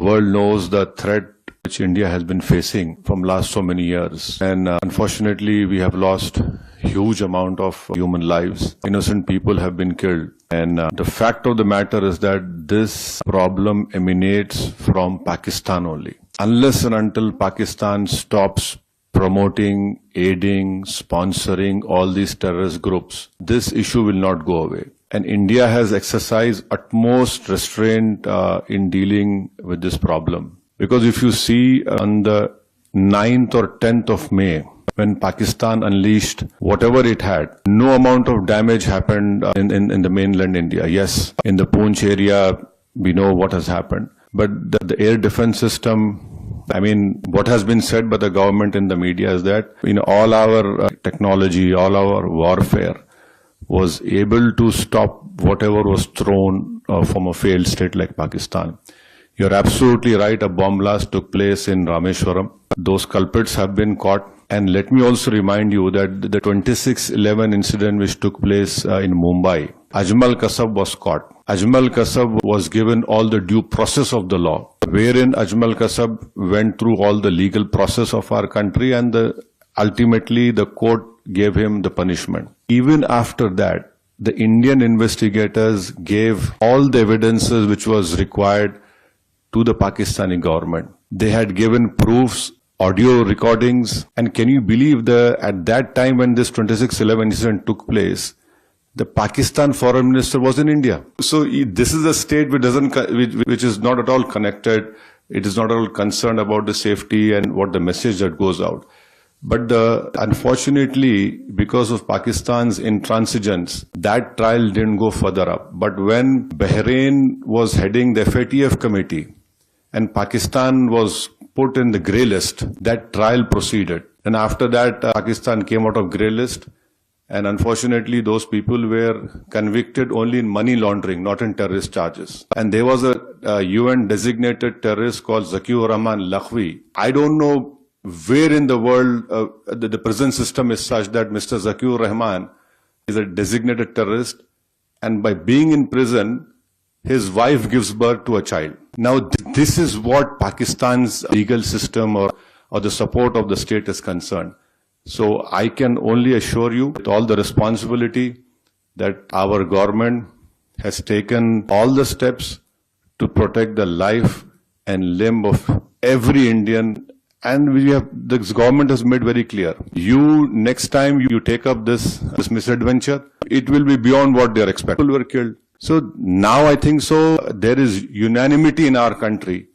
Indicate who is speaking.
Speaker 1: world knows the threat which India has been facing from last so many years. And unfortunately, we have lost huge amount of human lives. Innocent people have been killed. And the fact of the matter is that this problem emanates from Pakistan only. Unless and until Pakistan stops promoting, aiding, sponsoring all these terrorist groups, this issue will not go away. And India has exercised utmost restraint in dealing with this problem. Because if you see on the 9th or 10th of May, when Pakistan unleashed whatever it had, no amount of damage happened in the mainland India. Yes, in the Poonch area, we know what has happened. But the air defense system, I mean, what has been said by the government in the media is that all our technology, all our warfare was able to stop whatever was thrown from a failed state like Pakistan. You're absolutely right, a bomb blast took place in Rameshwaram. Those culprits have been caught. And let me also remind you that the 26/11 incident which took place in Mumbai, Ajmal Kasab was caught. Ajmal Kasab was given all the due process of the law, wherein Ajmal Kasab went through all the legal process of our country, and ultimately the court gave him the punishment. Even after that, the Indian investigators gave all the evidences which was required to the Pakistani government. They had given proofs, audio recordings, and can you believe at that time when this 26/11 incident took place, the Pakistan foreign minister was in India. So this is a state which is not at all connected. It is not at all concerned about the safety and what the message that goes out. But unfortunately, because of Pakistan's intransigence, that trial didn't go further up. But when Bahrain was heading the FATF committee and Pakistan was put in the grey list, that trial proceeded. And after that, Pakistan came out of grey list. And unfortunately, those people were convicted only in money laundering, not in terrorist charges. And there was a UN designated terrorist called Zakiur Rahman Lakhvi. I don't know where in the world the prison system is such that Mr. Zakiur Rahman is a designated terrorist, and by being in prison, his wife gives birth to a child. Now, this is what Pakistan's legal system or the support of the state is concerned. So I can only assure you with all the responsibility that our government has taken all the steps to protect the life and limb of every Indian. And this government has made very clear, next time you take up this misadventure, it will be beyond what they are expecting. People were killed. So now I think there is unanimity in our country.